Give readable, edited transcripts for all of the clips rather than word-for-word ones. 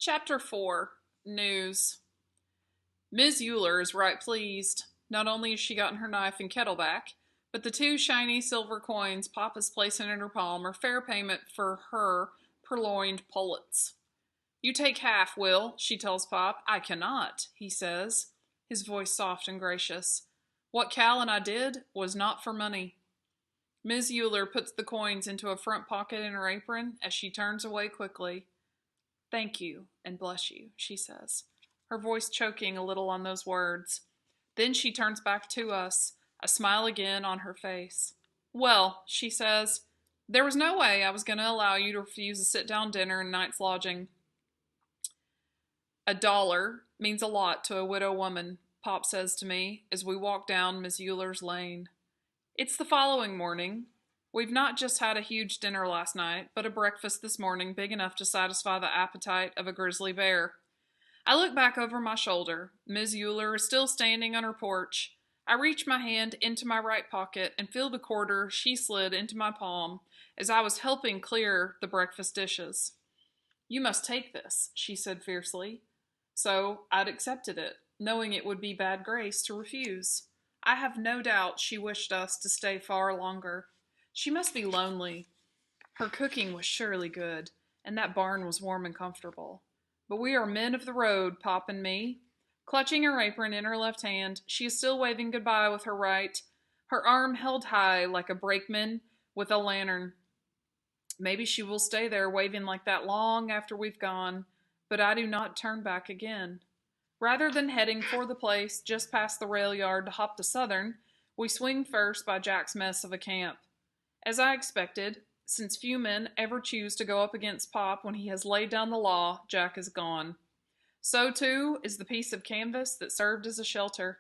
Chapter 4 News. Ms. Euler is right pleased. Not only has she gotten her knife and kettle back, but the two shiny silver coins Papa's placing in her palm are fair payment for her purloined pullets. You take half, Will, she tells Pop. I cannot, he says, his voice soft and gracious. What Cal and I did was not for money. Ms. Euler puts the coins into a front pocket in her apron as she turns away quickly. Thank you and bless you, she says, her voice choking a little on those words. Then she turns back to us, a smile again on her face. Well, she says, there was no way I was going to allow you to refuse a sit-down dinner and night's lodging. $1 means a lot to a widow woman, Pop says to me as we walk down Miss Euler's lane. It's the following morning. We've not just had a huge dinner last night, but a breakfast this morning big enough to satisfy the appetite of a grizzly bear. I look back over my shoulder. Ms. Euler is still standing on her porch. I reach my hand into my right pocket and feel the quarter she slid into my palm as I was helping clear the breakfast dishes. You must take this, she said fiercely. So I'd accepted it, knowing it would be bad grace to refuse. I have no doubt she wished us to stay far longer. She must be lonely. Her cooking was surely good, and that barn was warm and comfortable. But we are men of the road, Pop and me. Clutching her apron in her left hand, she is still waving goodbye with her right, her arm held high like a brakeman with a lantern. Maybe she will stay there waving like that long after we've gone, but I do not turn back again. Rather than heading for the place just past the rail yard to hop to Southern, we swing first by Jack's mess of a camp. As I expected, since few men ever choose to go up against Pop when he has laid down the law, Jack is gone. So, too, is the piece of canvas that served as a shelter.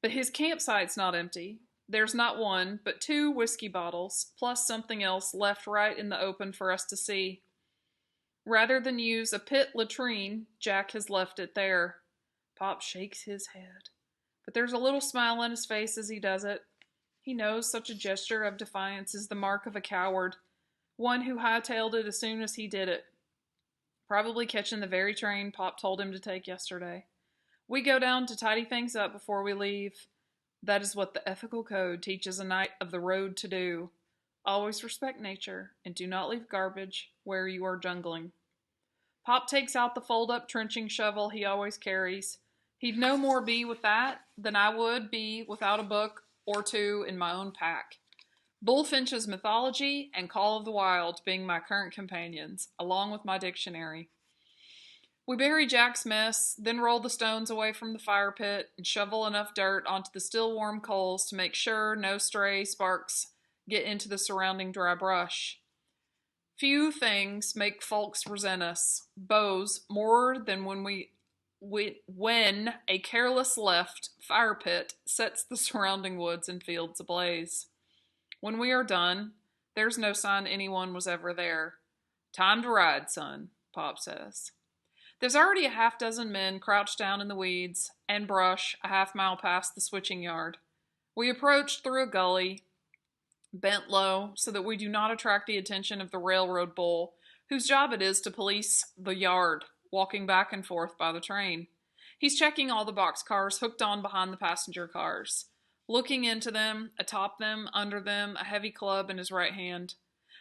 But his campsite's not empty. There's not one, but 2 whiskey bottles, plus something else left right in the open for us to see. Rather than use a pit latrine, Jack has left it there. Pop shakes his head, but there's a little smile on his face as he does it. He knows such a gesture of defiance is the mark of a coward, one who hightailed it as soon as he did it, probably catching the very train Pop told him to take yesterday. We go down to tidy things up before we leave. That is what the ethical code teaches a knight of the road to do. Always respect nature, and do not leave garbage where you are jungling. Pop takes out the fold-up trenching shovel he always carries. He'd no more be with that than I would be without a book or 2 in my own pack. Bullfinch's Mythology and Call of the Wild being my current companions, along with my dictionary. We bury Jack's mess, then roll the stones away from the fire pit and shovel enough dirt onto the still warm coals to make sure no stray sparks get into the surrounding dry brush. Few things make folks resent us, beaus, more than when a careless left fire pit sets the surrounding woods and fields ablaze. When we are done, there's no sign anyone was ever there. Time to ride, son, Pop says. There's already a half-dozen men crouched down in the weeds and brush a half-mile past the switching yard. We approach through a gully, bent low so that we do not attract the attention of the railroad bull, whose job it is to police the yard, walking back and forth by the train. He's checking all the boxcars hooked on behind the passenger cars, looking into them, atop them, under them, a heavy club in his right hand.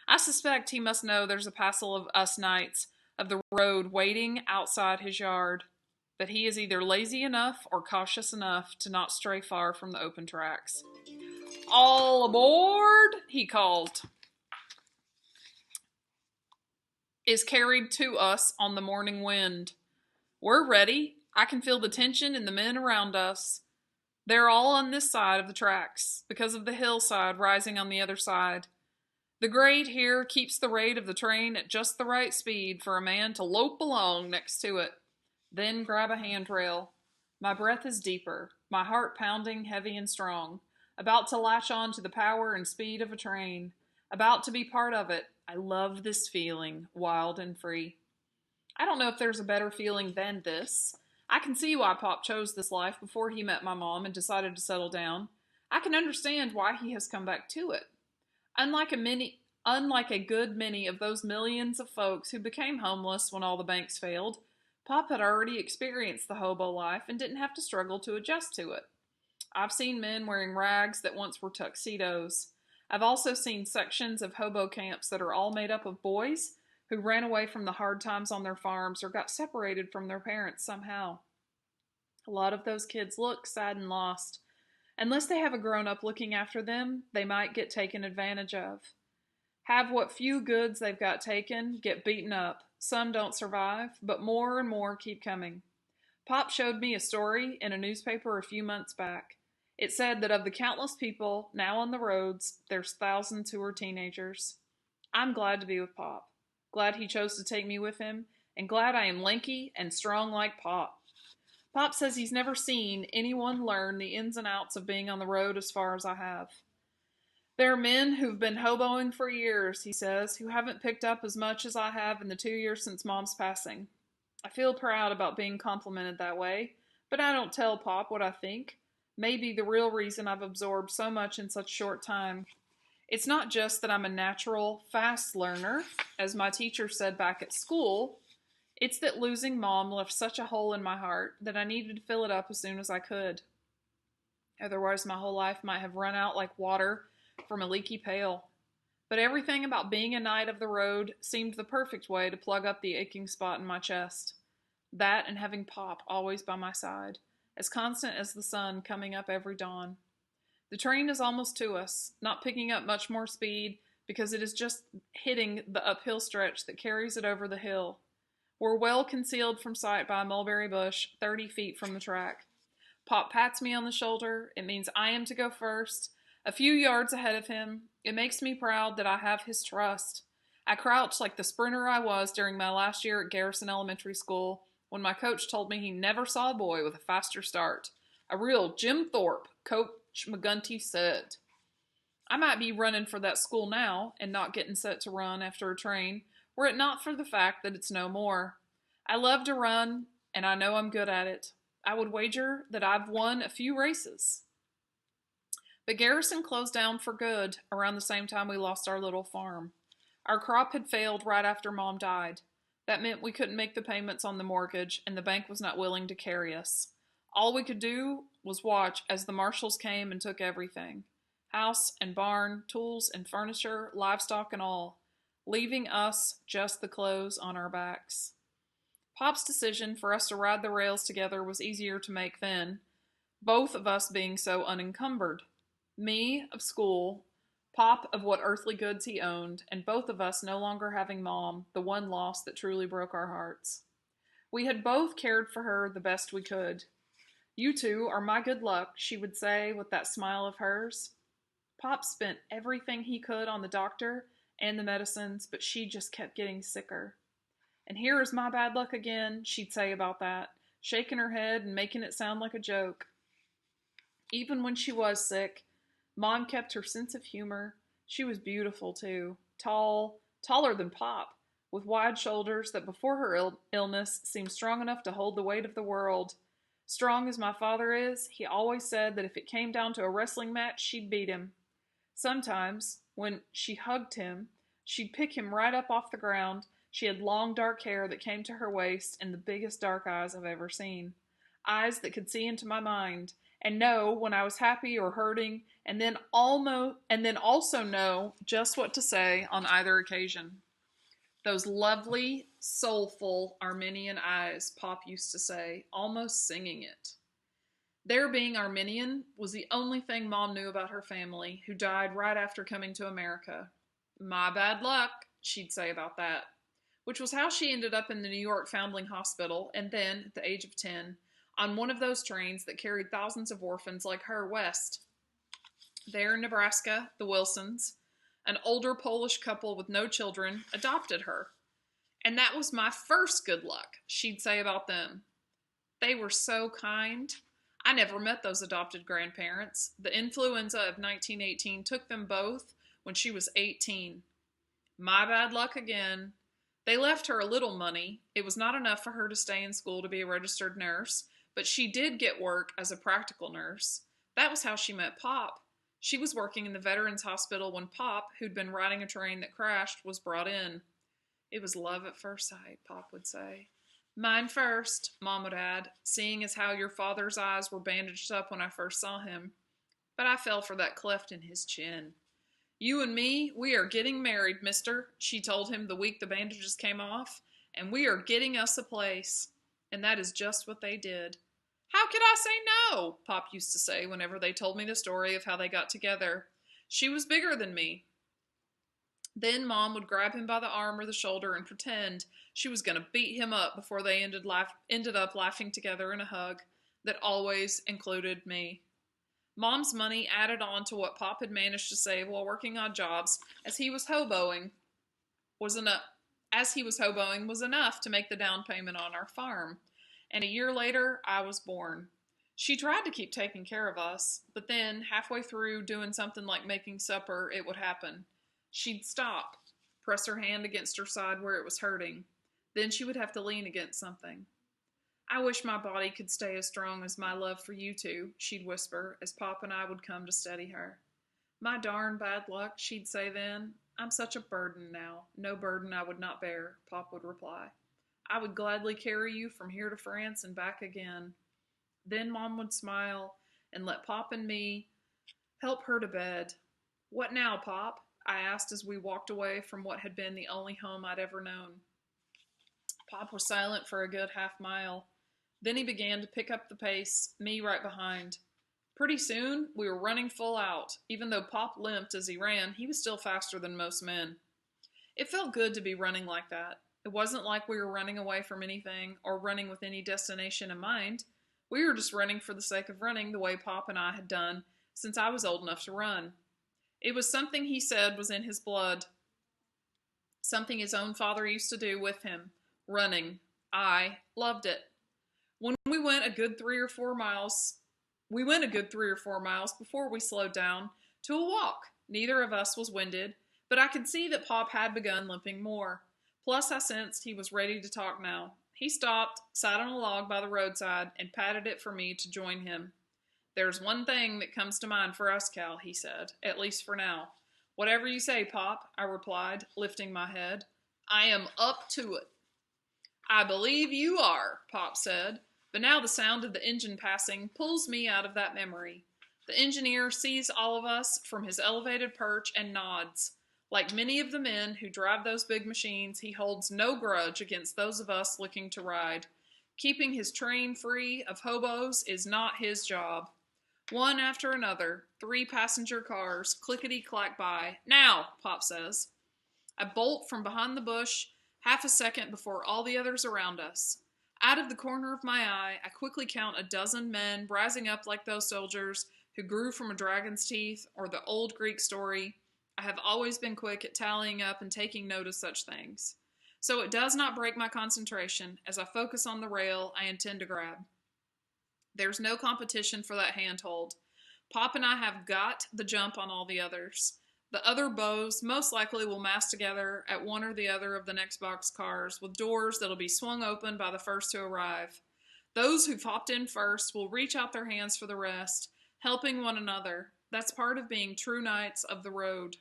I suspect he must know there's a passel of us knights of the road waiting outside his yard, but he is either lazy enough or cautious enough to not stray far from the open tracks. All aboard, he called, is carried to us on the morning wind. We're ready. I can feel the tension in the men around us. They're all on this side of the tracks because of the hillside rising on the other side. The grade here keeps the rate of the train at just the right speed for a man to lope along next to it, then grab a handrail. My breath is deeper, my heart pounding heavy and strong, about to latch on to the power and speed of a train, about to be part of it. I love this feeling, wild and free. I don't know if there's a better feeling than this. I can see why Pop chose this life before he met my mom and decided to settle down. I can understand why he has come back to it. Unlike a good many of those millions of folks who became homeless when all the banks failed, Pop had already experienced the hobo life and didn't have to struggle to adjust to it. I've seen men wearing rags that once were tuxedos. I've also seen sections of hobo camps that are all made up of boys who ran away from the hard times on their farms or got separated from their parents somehow. A lot of those kids look sad and lost. Unless they have a grown up looking after them, they might get taken advantage of. Have what few goods they've got taken get beaten up. Some don't survive, but more and more keep coming. Pop showed me a story in a newspaper a few months back. It said that of the countless people now on the roads, there's thousands who are teenagers. I'm glad to be with Pop. Glad he chose to take me with him, and glad I am lanky and strong like Pop. Pop says he's never seen anyone learn the ins and outs of being on the road as far as I have. There are men who've been hoboing for years, he says, who haven't picked up as much as I have in the 2 years since Mom's passing. I feel proud about being complimented that way, but I don't tell Pop what I think. Maybe the real reason I've absorbed so much in such short time. It's not just that I'm a natural, fast learner, as my teacher said back at school. It's that losing Mom left such a hole in my heart that I needed to fill it up as soon as I could. Otherwise, my whole life might have run out like water from a leaky pail. But everything about being a knight of the road seemed the perfect way to plug up the aching spot in my chest. That and having Pop always by my side, as constant as the sun coming up every dawn. The train is almost to us, not picking up much more speed because it is just hitting the uphill stretch that carries it over the hill. We're well concealed from sight by a mulberry bush 30 feet from the track. Pop pats me on the shoulder. It means I am to go first, a few yards ahead of him. It makes me proud that I have his trust. I crouch like the sprinter I was during my last year at Garrison Elementary School when my coach told me he never saw a boy with a faster start. A real Jim Thorpe, Coach McGunty said. I might be running for that school now and not getting set to run after a train, were it not for the fact that it's no more. I love to run, and I know I'm good at it. I would wager that I've won a few races. But Garrison closed down for good around the same time we lost our little farm. Our crop had failed right after Mom died. That meant we couldn't make the payments on the mortgage, and the bank was not willing to carry us. All we could do was watch as the marshals came and took everything. House and barn, tools and furniture, livestock and all, leaving us just the clothes on our backs. Pop's decision for us to ride the rails together was easier to make then, both of us being so unencumbered. Me of school, Pop of what earthly goods he owned, and both of us no longer having Mom, the one loss that truly broke our hearts. We had both cared for her the best we could. You two are my good luck, she would say with that smile of hers. Pop spent everything he could on the doctor and the medicines, but she just kept getting sicker. And here is my bad luck again, she'd say about that, shaking her head and making it sound like a joke. Even when she was sick, Mom kept her sense of humor. She was beautiful, too. Tall, taller than Pop, with wide shoulders that before her illness seemed strong enough to hold the weight of the world. Strong as my father is, he always said that if it came down to a wrestling match, she'd beat him. Sometimes, when she hugged him, she'd pick him right up off the ground. She had long dark hair that came to her waist and the biggest dark eyes I've ever seen. Eyes that could see into my mind and know when I was happy or hurting, and then also know just what to say on either occasion. Those lovely, soulful Armenian eyes, Pop used to say, almost singing it. Their being Armenian was the only thing Mom knew about her family, who died right after coming to America. My bad luck, she'd say about that, which was how she ended up in the New York Foundling Hospital, and then, at the age of 10, on one of those trains that carried thousands of orphans like her west. There in Nebraska, the Wilsons, an older Polish couple with no children, adopted her. And that was my first good luck, she'd say about them. They were so kind. I never met those adopted grandparents. The influenza of 1918 took them both when she was 18. My bad luck again. They left her a little money. It was not enough for her to stay in school to be a registered nurse, but she did get work as a practical nurse. That was how she met Pop. She was working in the Veterans Hospital when Pop, who'd been riding a train that crashed, was brought in. It was love at first sight, Pop would say. Mine first, Mom would add, seeing as how your father's eyes were bandaged up when I first saw him. But I fell for that cleft in his chin. You and me, we are getting married, mister, she told him the week the bandages came off, and we are getting us a place. And that is just what they did. How could I say no? Pop used to say whenever they told me the story of how they got together. She was bigger than me. Then Mom would grab him by the arm or the shoulder and pretend she was going to beat him up before they ended up laughing together in a hug that always included me. Mom's money added on to what Pop had managed to save while working odd jobs as he was hoboing was enough to make the down payment on our farm. And a year later, I was born. She tried to keep taking care of us, but then, halfway through doing something like making supper, it would happen. She'd stop, press her hand against her side where it was hurting. Then she would have to lean against something. I wish my body could stay as strong as my love for you two, she'd whisper as Pop and I would come to steady her. My darn bad luck, she'd say then. I'm such a burden now. No burden I would not bear, Pop would reply. I would gladly carry you from here to France and back again. Then Mom would smile and let Pop and me help her to bed. What now, Pop? I asked as we walked away from what had been the only home I'd ever known. Pop was silent for a good half-mile. Then he began to pick up the pace, me right behind. Pretty soon, we were running full out. Even though Pop limped as he ran, he was still faster than most men. It felt good to be running like that. It wasn't like we were running away from anything or running with any destination in mind. We were just running for the sake of running the way Pop and I had done since I was old enough to run. It was something he said was in his blood, something his own father used to do with him, running. I loved it. When we went a good 3 or 4 miles before we slowed down to a walk. Neither of us was winded, but I could see that Pop had begun limping more. Plus, I sensed he was ready to talk now. He stopped, sat on a log by the roadside, and patted it for me to join him. There's one thing that comes to mind for us, Cal, he said, at least for now. Whatever you say, Pop, I replied, lifting my head. I am up to it. I believe you are, Pop said, but now the sound of the engine passing pulls me out of that memory. The engineer sees all of us from his elevated perch and nods. Like many of the men who drive those big machines, he holds no grudge against those of us looking to ride. Keeping his train free of hobos is not his job. One after another, 3 passenger cars clickety-clack by. Now, Pop says. I bolt from behind the bush half a second before all the others around us. Out of the corner of my eye, I quickly count a dozen men rising up like those soldiers who grew from a dragon's teeth, or the old Greek story. I have always been quick at tallying up and taking note of such things. So it does not break my concentration as I focus on the rail I intend to grab. There's no competition for that handhold. Pop and I have got the jump on all the others. The other bows most likely will mass together at one or the other of the next box cars with doors that'll be swung open by the first to arrive. Those who've hopped in first will reach out their hands for the rest, helping one another. That's part of being true knights of the road.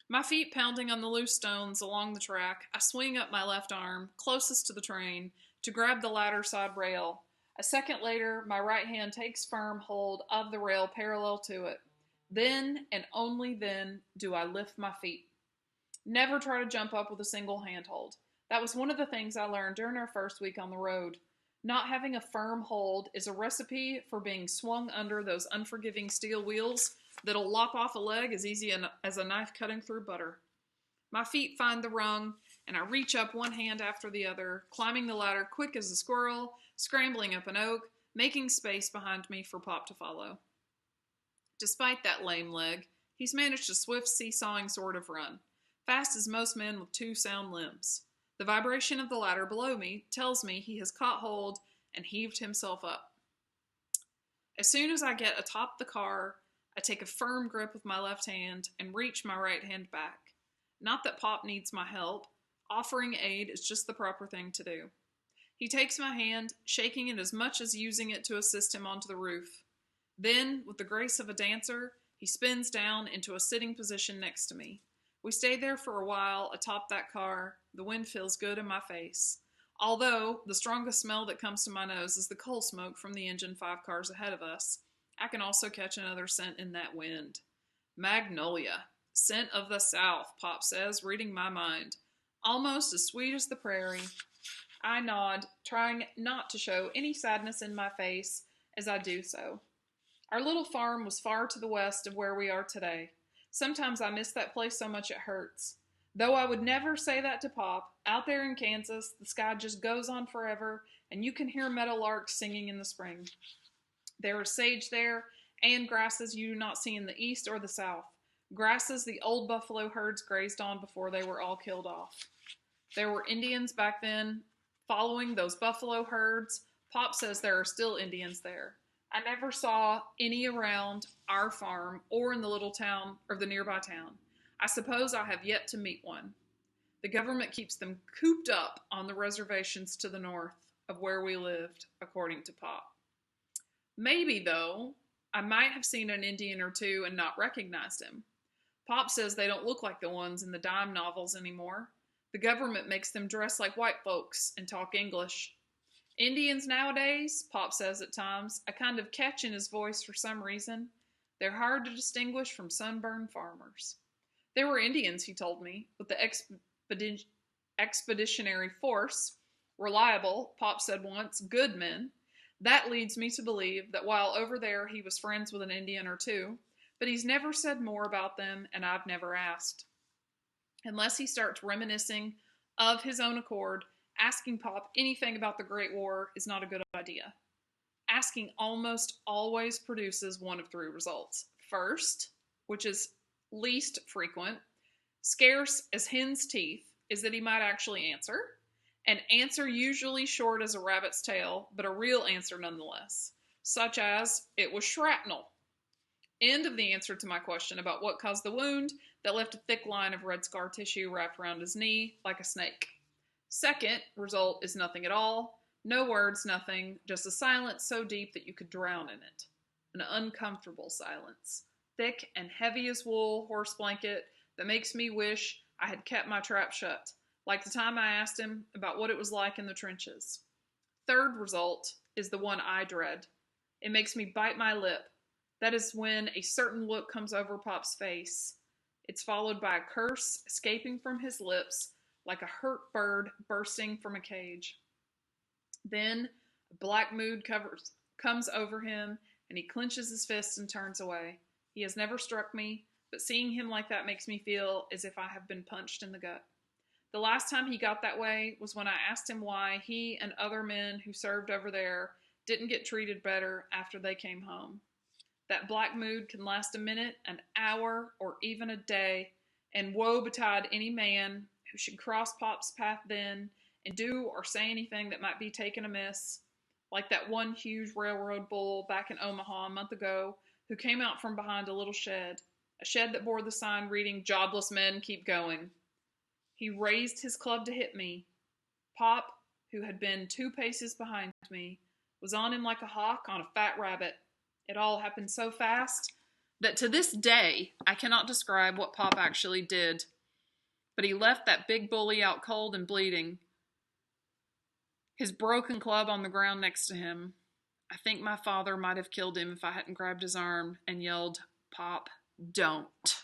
My feet pounding on the loose stones along the track, I swing up my left arm, closest to the train, to grab the ladder side rail. A second later, my right hand takes firm hold of the rail parallel to it. Then, and only then, do I lift my feet. Never try to jump up with a single handhold. That was one of the things I learned during our first week on the road. Not having a firm hold is a recipe for being swung under those unforgiving steel wheels that'll lop off a leg as easy as a knife cutting through butter. My feet find the rung, and I reach up one hand after the other, climbing the ladder quick as a squirrel, scrambling up an oak, making space behind me for Pop to follow. Despite that lame leg, he's managed a swift seesawing sort of run, fast as most men with 2 sound limbs. The vibration of the ladder below me tells me he has caught hold and heaved himself up. As soon as I get atop the car, I take a firm grip with my left hand and reach my right hand back. Not that Pop needs my help. Offering aid is just the proper thing to do. He takes my hand, shaking it as much as using it to assist him onto the roof. Then, with the grace of a dancer, he spins down into a sitting position next to me. We stay there for a while atop that car. The wind feels good in my face. Although the strongest smell that comes to my nose is the coal smoke from the engine 5 cars ahead of us, I can also catch another scent in that wind. Magnolia. Scent of the South, Pop says, reading my mind. Almost as sweet as the prairie. I nod, trying not to show any sadness in my face as I do so. Our little farm was far to the west of where we are today. Sometimes I miss that place so much it hurts. Though I would never say that to Pop, out there in Kansas, the sky just goes on forever, and you can hear meadowlarks singing in the spring. There is sage there, and grasses you do not see in the east or the south. Grasses the old buffalo herds grazed on before they were all killed off. There were Indians back then following those buffalo herds. Pop says there are still Indians there. I never saw any around our farm or in the little town or the nearby town. I suppose I have yet to meet one. The government keeps them cooped up on the reservations to the north of where we lived, according to Pop. Maybe, though, I might have seen an Indian or two and not recognized him. Pop says they don't look like the ones in the dime novels anymore. The government makes them dress like white folks and talk English. Indians nowadays, Pop says at times, a kind of catch in his voice for some reason. They're hard to distinguish from sunburned farmers. There were Indians, he told me, with the expeditionary force. Reliable, Pop said once, good men. That leads me to believe that while over there he was friends with an Indian or two, but he's never said more about them, and I've never asked. Unless he starts reminiscing of his own accord, asking Pop anything about the Great War is not a good idea. Asking almost always produces one of 3 results. First, which is least frequent, scarce as hen's teeth, is that he might actually answer. An answer usually short as a rabbit's tail, but a real answer nonetheless, such as, it was shrapnel. End of the answer to my question about what caused the wound that left a thick line of red scar tissue wrapped around his knee like a snake. Second result is nothing at all. No words, nothing, just a silence so deep that you could drown in it. An uncomfortable silence. Thick and heavy as wool horse blanket that makes me wish I had kept my trap shut, like the time I asked him about what it was like in the trenches. Third result is the one I dread. It makes me bite my lip. That is when a certain look comes over Pop's face. It's followed by a curse escaping from his lips like a hurt bird bursting from a cage. Then a black mood comes over him, and he clenches his fists and turns away. He has never struck me, but seeing him like that makes me feel as if I have been punched in the gut. The last time he got that way was when I asked him why he and other men who served over there didn't get treated better after they came home. That black mood can last a minute, an hour, or even a day, and woe betide any man who should cross Pop's path then and do or say anything that might be taken amiss, like that one huge railroad bull back in Omaha a month ago who came out from behind a little shed, a shed that bore the sign reading, "Jobless men keep going." He raised his club to hit me. Pop, who had been 2 paces behind me, was on him like a hawk on a fat rabbit. It all happened so fast that to this day I cannot describe what Pop actually did. But he left that big bully out cold and bleeding, his broken club on the ground next to him. I think my father might have killed him if I hadn't grabbed his arm and yelled, "Pop, don't."